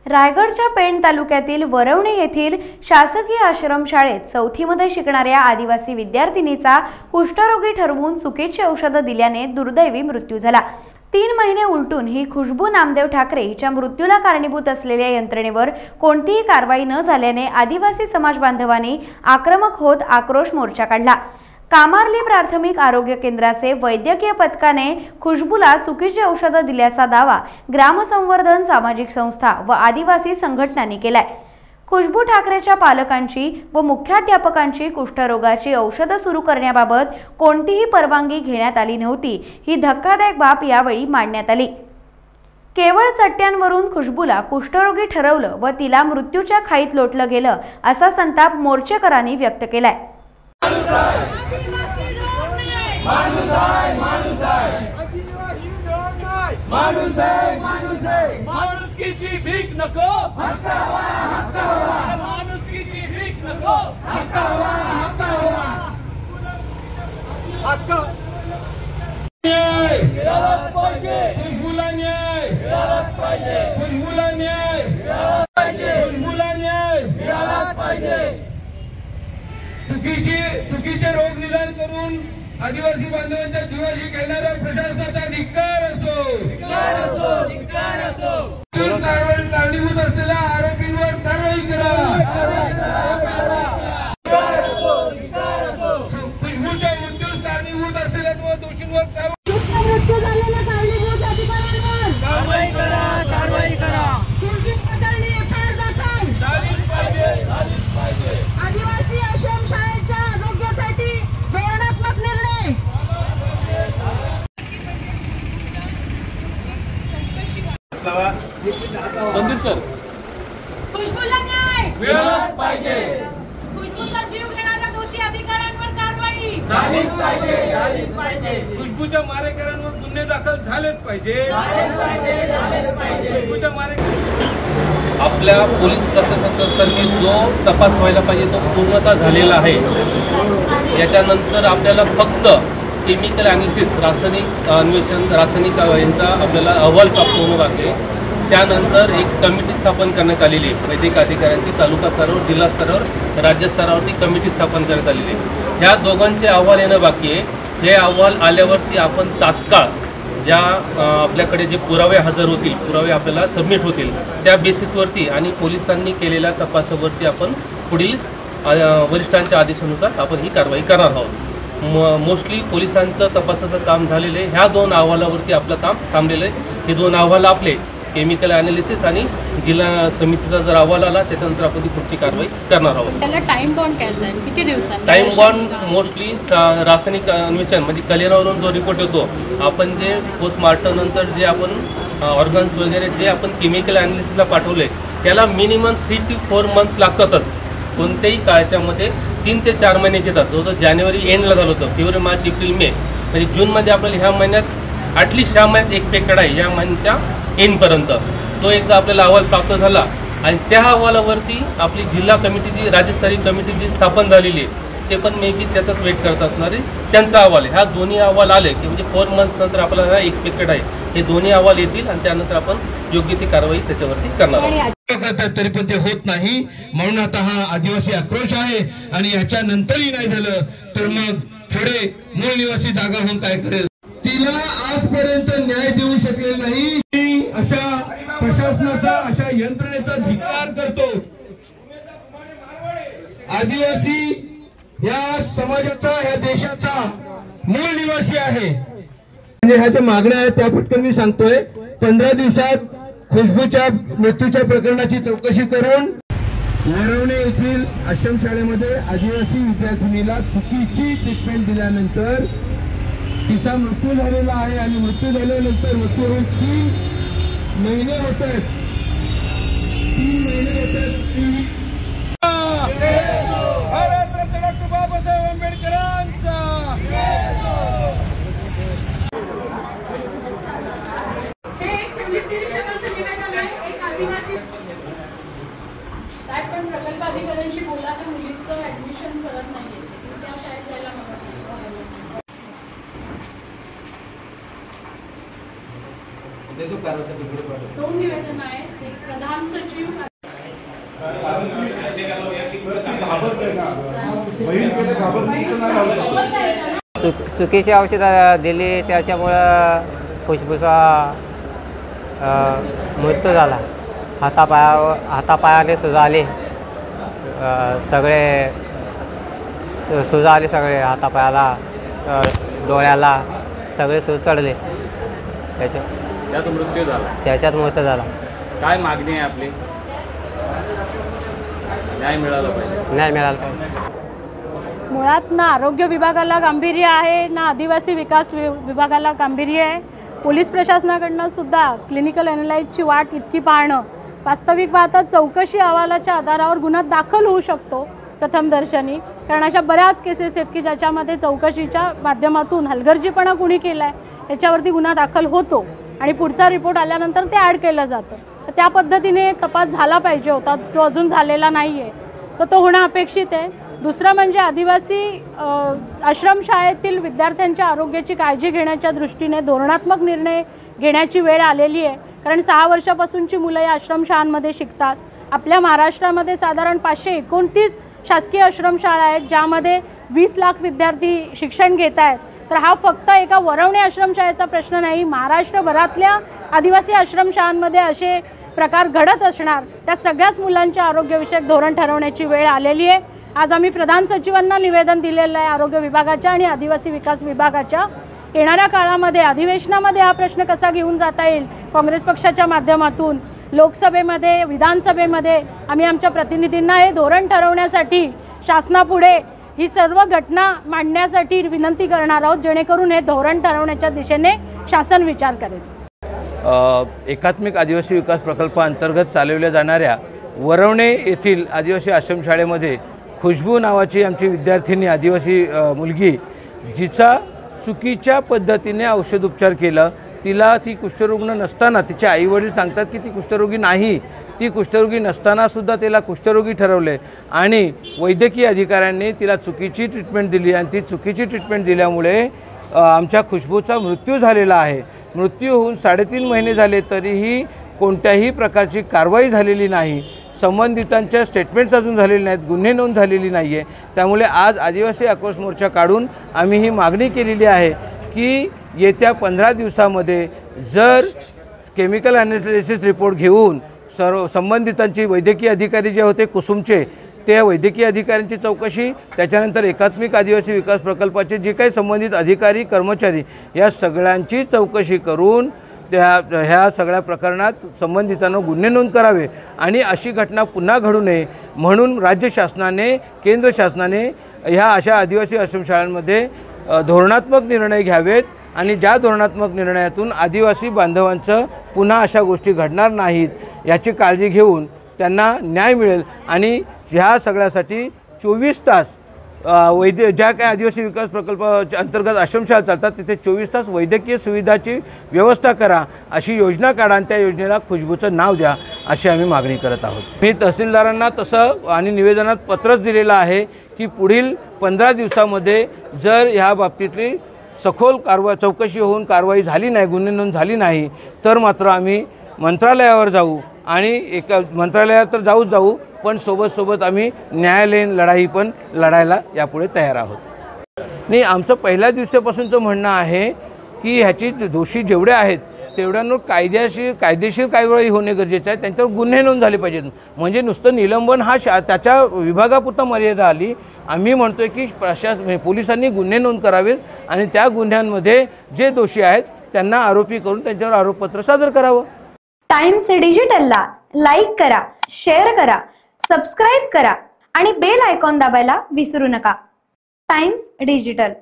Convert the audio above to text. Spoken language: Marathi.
रायगडच्या पेण तालुक्यातील वरवणे येथील शासकीय आश्रमशाळेत चौथीमध्ये शिकणाऱ्या आदिवासी विद्यार्थिनीचा कुष्ठरोगी ठरवून चुकीची औषधं दिल्याने दुर्दैवी मृत्यू झाला। 3 महिने उलटून ही खुशबू नामदेव ठाकरे हिच्या मृत्यूला कारणीभूत असलेल्या यंत्रणेवर कोणतीही कारवाई न झाल्याने आदिवासी समाज बांधवांनी आक्रमक होत आक्रोश मोर्चा काढला। कामार्ली प्राथमिक आरोग्य केंद्राचे वैद्यकीय पथकाने खुशबूला चुकीची औषधं दिल्याचा दावा ग्रामसंवर्धन सामाजिक संस्था व आदिवासी संघटनांनी केलाय। खुशबू ठाकरेच्या पालकांची व मुख्याध्यापकांची कुष्ठरोगाची औषधं सुरू करण्याबाबत कोणतीही परवानगी घेण्यात आली नव्हती। ही धक्कादायक बाब यावेळी मांडण्यात आली। केवळ चट्ट्यांवरून खुशबूला कुष्ठरोगी ठरवलं व तिला मृत्यूच्या खाईत लोटलं गेलं असा संताप मोर्चेकरांनी व्यक्त केलाय। माणुसकीची भीक नको, माणुसकीची भीक नको, मिळालाच पाहिजे, खुशबूला न्याय मिळालाच पाहिजे, खुशबूला न्याय मिळालाच पाहिजे, खुशबूला न्याय मिळालाच पाहिजे। चुकीचे रोग निदान करून आदिवासी बांधवांच्या जीवाशी खेळणाऱ्या प्रशासनाचा धिक्कार असो, धिक्कार असो, धिक्कार असो। कारणीभूत असलेल्या आरोपींवर कारवाई करा, खुशबूच्या मृत्यूस कारणीभूत असलेल्या दोषींवर कारवाई करा, कारवाई करा। आदिवासी आश्रमशाळेच्या आरोग्यासाठी धोरणात्मक निर्णय। संदीप सर, खुशबूला न्याय मिळालाच पाहिजे, खुशबूचा जीव घेणाऱ्या दोषी अधिकाऱ्यांवर कारवाई झालीच पाहिजे, झालीच पाहिजे। खुशबूच्या मारेकऱ्यांवर गुन्हे दाखल झालेच पाहिजे, झालेच पाहिजे, झालेच पाहिजे। खुशबूच्या आपल्या पोलीस प्रशासनातर्फे जो तपास व्हायला पाहिजे तो पूर्णतः झालेला आहे। याच्यानंतर आपल्याला फक्त केमिकल ॲनालिसिस, रासायनिक अन्वेषण, रासायनिक यांचा आपल्याला अहवाल प्राप्त होणं बाकी आहे। त्यानंतर एक कमिटी स्थापन करण्यात आलेली आहे वैद्यकीय अधिकाऱ्यांची, तालुका स्तरावर, जिल्हा स्तरावर, राज्य स्तरावरती कमिटी स्थापन करण्यात आलेली आहे। ह्या दोघांचे अहवाल येणं बाकी आहे। हे अहवाल आल्यावरती आपण तात्काळ ज्या आपल्याकडे जे पुरावे हजर होतील, पुरावे आपल्याला सबमिट होतील, त्या बेसिसवरती आणि पोलिसांनी केलेल्या तपासावरती आपण पुढील वरिष्ठांच्या आदेशानुसार आपण ही कारवाई करणार आहोत। मोस्टली पोलिसांचं तपासाचं काम झालेलं आहे। ह्या 2 अहवालावरती आपलं काम थांबलेलं आहे। हे 2 अहवाल आपले केमिकल ॲनालिसिस आणि जिल्हा समितीचा जर अहवाल आला त्याच्यानंतर आपण ती पुढची कारवाई करणार आहोत। त्याला टाइम बॉन्ड काय जाईल, किती दिवसांनी? टाइम बॉन्ड मोस्टली रासायनिक अन्वेषण म्हणजे कलेरावरून जो रिपोर्ट येतो, आपण जे पोस्टमार्टम नंतर जे आपण ऑर्गन्स वगैरे जे आपण केमिकल ॲनालिसिसला पाठवले त्याला मिनिमम 3 ते 4 मंथ्स लागतातच। कोणत्याही काळाच्यामध्ये 3 ते 4 महिने घेतात। जो जानेवारी एंडला झालं होतं, फेब्रुवारी, मार्च, एप्रिल, मे, म्हणजे जूनमध्ये आपल्याला ह्या महिन्यात ॲटलिस्ट ह्या महिन्यात एक्सपेक्टेड आहे, या महिन्याच्या एंडपर्यंत तो एकदा आपल्याला अहवाल प्राप्त झाला आणि त्या अहवालावरती आपली जिल्हा कमिटी जी राज्यस्तरीय कमिटी जी स्थापन झालेली आहे ते पण मे बी त्याचाच वेट करत असणार आहे। त्यांचा अहवाल आहे, ह्या दोन्ही अहवाल आले की म्हणजे 4 मंथ्स नंतर आपल्याला एक्सपेक्टेड आहे हे दोन्ही अहवाल येतील आणि त्यानंतर आपण योग्य ती कारवाई त्याच्यावरती करणार आहोत। तरी पण ते होत नाही, म्हणून आता हा आदिवासी आक्रोश आहे आणि याच्या नंतरही नाही झालं तर मग पुढे मूळ निवासी जागा होऊन काय करेल? तिला आजपर्यंत न्याय देऊ शकलेला नाही। अशा प्रशासनाचा, अशा यंत्रणेचा धिक्कार करतो। आदिवासी या समाजाचा, या देशाचा मूळ निवासी आहे म्हणजे ह्या ज्या मागण्या आहेत त्या पटकन मी सांगतोय। 15 दिवसात खुशबूच्या मृत्यूच्या प्रकरणाची चौकशी करून वरवणे येथील आश्रमशाळेमध्ये आदिवासी विद्यार्थिनीला चुकीची ट्रीटमेंट दिल्यानंतर तिचा मृत्यू झालेला आहे आणि मृत्यू झाल्यानंतर मृत्यू होऊन 3 महिने होत आहेत, 3 महिने होत आहेत। भारतरत्न डॉक्टर बाबासाहेब आंबेडकरांचा साहेब पण प्रकल्प अधिकाऱ्यांशी बोला, त्या मुलीचं ऍडमिशन करत नाहीये, त्या शाळेत जायला मदत नाही। 2 निवेदन आहेत. एक प्रधान सचिव चुकीची औषधं दिली त्याच्यामुळं खुशबूचा मृत्यू झाला. हातापायाने सुजा आली, सगळे सुजा आली, सगळे हातापायाला डोळ्याला सगळे सूज चढले. त्याच्यात मृत्यू झाला. काय मागणी आहे आपली? न्याय मिळाला पाहिजे. मुळात ना आरोग्य विभागाला गांभीर्य आहे, ना आदिवासी विकास विभागाला गांभीर्य आहे. पोलीस प्रशासनाकडनं सुद्धा क्लिनिकल ॲनालाइजची वाट इतकी पाहणं, वास्तविक पाहता चौकशी अहवालाच्या आधारावर गुन्हा दाखल होऊ शकतो प्रथमदर्शनी. कारण अशा बऱ्याच केसेस आहेत की ज्याच्यामध्ये चौकशीच्या माध्यमातून हलगर्जीपणा कुणी केला आहे याच्यावरती गुन्हा दाखल होतो आणि पुढचा रिपोर्ट आल्यानंतर ते ॲड केलं जातं. तर त्या पद्धतीने तपास झाला पाहिजे होता, जो अजून झालेला नाही आहे, तर तो होणं अपेक्षित आहे. दुसरं म्हणजे आदिवासी आश्रमशाळेतील विद्यार्थ्यांच्या आरोग्याची काळजी घेण्याच्या दृष्टीने धोरणात्मक निर्णय घेण्याची वेळ आलेली आहे. कारण 6 वर्षापासूनची मुलं या आश्रमशाळांमध्ये शिकतात. आपल्या महाराष्ट्रामध्ये साधारण 529 शासकीय आश्रमशाळा आहेत, ज्यामध्ये 20 लाख विद्यार्थी शिक्षण घेत आहेत. तर हा फक्त एका वरवणे आश्रमशाळेचा प्रश्न नाही, महाराष्ट्रभरातल्या आदिवासी आश्रमशाळांमध्ये असे प्रकार घडत असणार. त्या सगळ्याच मुलांच्या आरोग्यविषयक धोरण ठरवण्याची वेळ आलेली आहे. आज आम्ही प्रधान सचिवांना निवेदन दिलेलं आहे आरोग्य विभागाच्या आणि आदिवासी विकास विभागाच्या. येणाऱ्या काळामध्ये अधिवेशनामध्ये हा प्रश्न कसा घेऊन जाता येईल, काँग्रेस पक्षाच्या माध्यमातून लोकसभेमध्ये, विधानसभेमध्ये आम्ही आमच्या प्रतिनिधींना हे धोरण ठरवण्यासाठी शासनापुढे ही सर्व घटना मांडण्यासाठी विनंती करणार आहोत, जेणेकरून हे धोरण ठरवण्याच्या दिशेने शासन विचार करेल. एकात्मिक आदिवासी विकास प्रकल्पाअंतर्गत चालवल्या जाणाऱ्या वरवणे येथील आदिवासी आश्रमशाळेमध्ये खुशबू नावाची आमची विद्यार्थिनी आदिवासी मुलगी, जिचा चुकीच्या पद्धतीने औषधोपचार केला. ती कुष्ठरुग्ण नसताना तिचे आईवडील सांगतात की ती कुष्ठरोगी नाही, ती कुष्ठरोगी नसतानासुद्धा तिला कुष्ठरोगी ठरवले आणि वैद्यकीय अधिकाऱ्यांनी तिला चुकीची ट्रीटमेंट दिली आणि ती चुकीची ट्रीटमेंट दिल्यामुळे आमच्या खुशबूचा मृत्यू झालेला आहे. मृत्यू होऊन 3.5 महिने झाले तरीही कोणत्याही प्रकारची कारवाई झालेली नाही. संबंधितांच्या स्टेटमेंट्स अजून झालेले नाहीत, गुन्हे नोंद झालेली नाही आहे. त्यामुळे आज आदिवासी आक्रोश मोर्चा काढून आम्ही ही मागणी केलेली आहे की येत्या 15 दिवसामध्ये जर केमिकल ॲनालिसिस रिपोर्ट घेऊन सर्व संबंधितांची वैद्यकीय अधिकारी जे होते कुसुमचे, त्या वैद्यकीय अधिकाऱ्यांची चौकशी, त्याच्यानंतर एकात्मिक आदिवासी विकास प्रकल्पाचे जे काही संबंधित अधिकारी कर्मचारी या सगळ्यांची चौकशी करून ह्या सगळ्या प्रकरणात संबंधितांना गुन्हे नोंद करावे आणि अशी घटना पुन्हा घडू नये म्हणून राज्य शासनाने, केंद्र शासनाने ह्या अशा आदिवासी आश्रमशाळांमध्ये धोरणात्मक निर्णय घ्यावेत आणि ज्या धोरणात्मक निर्णयातून आदिवासी बांधवांचं पुन्हा अशा गोष्टी घडणार नाहीत याची काळजी घेऊन त्यांना न्याय मिळेल. आणि ह्या सगळ्यासाठी 24 तास ज्या काही आदिवासी विकास प्रकल्पाच्या अंतर्गत आश्रमशाळा चालतात तिथे 24 तास वैद्यकीय सुविधाची व्यवस्था करा, अशी योजना काढा आणि त्या योजनेला खुशबूचं नाव द्या, अशी आम्ही मागणी करत आहोत. मी तहसीलदारांना तसं आणि निवेदनात पत्रच दिलेलं आहे की पुढील 15 दिवसामध्ये जर ह्या बाबतीतली सखोल चौकशी होऊन कारवाई झाली नाही, गुन्हे नोंद झाली नाही तर मात्र आम्ही मंत्रालयावर जाऊ आणि मंत्रालयात तर जाऊ पण सोबत आम्ही न्यायालयीन लढाई पण लढायला यापुढे तयार आहोत. नाही, आमचं पहिल्या दिवसापासूनचं म्हणणं आहे की ह्याची दोषी जेवढे आहेत तेवढ्यांवर कायदेशीर कारवाई होणे गरजेचं आहे. त्यांच्यावर गुन्हे नोंद झाले पाहिजेत. म्हणजे नुसतं निलंबन हा त्याच्या विभागापुरता मर्यादा आली. आम्ही म्हणतो आहे की पोलिसांनी गुन्हे नोंद करावेत आणि त्या गुन्ह्यांमध्ये जे दोषी आहेत त्यांना आरोपी करून त्यांच्यावर आरोपपत्र सादर करावं. टाइम्स डिजिटलला लाईक करा, शेअर करा, सबस्क्राईब करा आणि बेल आयकॉन दाबायला विसरू नका. Times digital.